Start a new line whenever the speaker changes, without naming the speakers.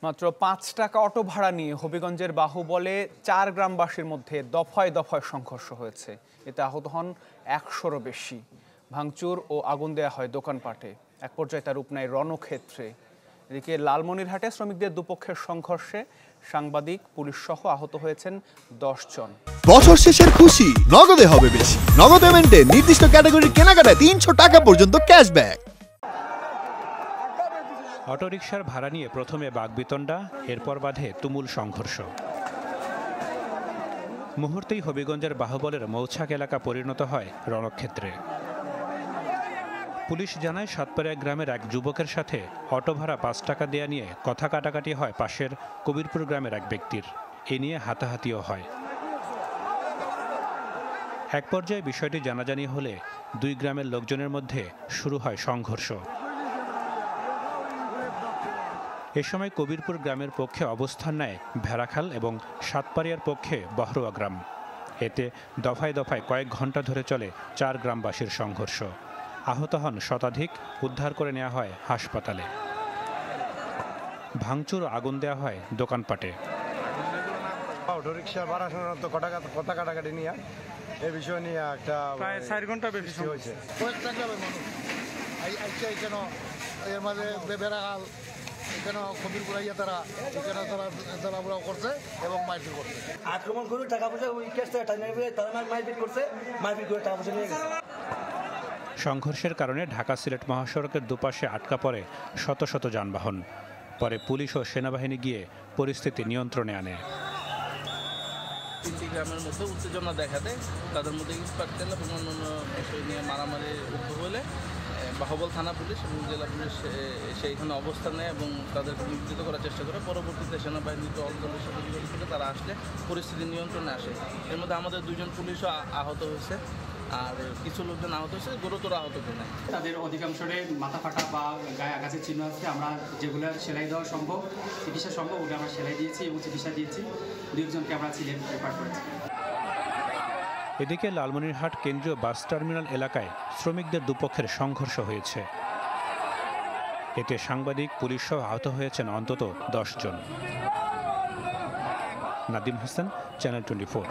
মাত্র ৫ টাকা অটো ভাড়া নিয়ে হবিগঞ্জের বাহুবলে ৪ গ্রামবাসীর মধ্যে দফায় দফায় সংঘর্ষ হয়েছে। এতে আহত হন ১০০-রও বেশি। ভাঙচুর ও আগুন দেয়া হয় দোকানপাটে। এক পর্যায়ে তার রূপ নেয় রণক্ষেত্রে। এদিকে লালমনিরহাটে শ্রমিকদের দুপক্ষের সংঘর্ষে সাংবাদিক, পুলিশ সহ আহত হয়েছেন ১০ জন।
বছর শেষের খুশি নগদে হবে বেশি। নগদ পেমেন্টে নির্দিষ্ট ক্যাটাগরির কেনাকাটায় ৩০০ টাকা পর্যন্ত ক্যাশব্যাক।
অটোরিকশার ভাড়া নিয়ে প্রথমে বাকবিতণ্ডা, এরপর বাধে তুমুল সংঘর্ষ। মুহূর্তেই হবিগঞ্জের বাহুবলের মৌছাক এলাকা পরিণত হয় রণক্ষেত্রে। পুলিশ জানায় সাতপাড়িয়া গ্রামের এক যুবকের সাথে অটো ভাড়া ৫ টাকা দেয়া নিয়ে কথা কাটাকাটি হয় পাশের কবিরপুর গ্রামের এক ব্যক্তির। এ নিয়ে হাতাহাতিও হয়। এক পর্যায়ে বিষয়টি জানাজানি হলে দুই গ্রামের লোকজনের মধ্যে শুরু হয় সংঘর্ষ। এ সময় কবিরপুর গ্রামের পক্ষে অবস্থান নেয় ভেড়াখাল এবং সাতপাড়িয়ার পক্ষে বহরুয়া গ্রাম। এতে দফায় দফায় কয়েক ঘন্টা ধরে চলে ৪ গ্রামবাসীর সংঘর্ষ। আহত হন শতাধিক, উদ্ধার করে নেওয়া হয় হাসপাতালে। ভাঙচুর আগুন দেওয়া হয় দোকানপাটে।
অটোরিকশা ভাড়া সাধারণত কথা কাটাকাটি নিয়ে এই বিষয় নিয়ে একটা
প্রায় ৪ ঘন্টা বেশি
হয়েছে।
কয়েকটা গ্রামের মানুষ এখানে এর মাঝে বেড়াগাল এখানে খবির পুরাইয়া তারা এখানে তারা করছে এবং মারপিট করছে।
আক্রমণ করে টাকা পয়সা তারা মারপিট করছে, মারপিট করে টাকা পয়সা নিয়ে গেছে।
সংঘর্ষের কারণে ঢাকা সিলেট মহাসড়কের দুপাশে আটকা পড়ে শত শত যানবাহন। পরে পুলিশ ও সেনাবাহিনী গিয়ে পরিস্থিতি নিয়ন্ত্রণে আনে।
3টি গ্রামের মধ্যে উত্তেজনা দেখা দেয়, তাদের মধ্যে ইস্পাত তেল এবং অন্যান্য বিষয় নিয়ে মারামারি উদ্ভব হলে বাহুবল থানা পুলিশ এবং জেলা পুলিশ সেইখানে অবস্থান নেয় এবং তাদেরকে নিবৃত্ত করার চেষ্টা করে। পরবর্তীতে সেনাবাহিনীর দলের সাথে যোগাযোগ করে তারা আসলে পরিস্থিতি নিয়ন্ত্রণে আসে। এর মধ্যে আমাদের 2 জন পুলিশও আহত হয়েছে, আর কিছু লোকজন আহত হয়েছে, গুরুতর আহত নেই।
তাদের অধিকাংশরে মাথা ফাটা বা গায়ে আঘাতের চিহ্ন আছে। আমরা যেগুলো সেলাই দেওয়া সম্ভব, চিকিৎসা সম্ভব, ওটা আমরা সেলাই দিয়েছি এবং চিকিৎসা দিয়েছি। 2 জনকে আমরা সিলেট রেফার করেছি।
এদিকে লালমনিরহাট কেন্দ্রীয় বাস টার্মিনাল এলাকায় শ্রমিকদের দুপক্ষের সংঘর্ষ হয়েছে। এতে সাংবাদিক, পুলিশ সহ আহত হয়েছেন অন্তত 10 জন। নাদিম হোসেন, চ্যানেল 24।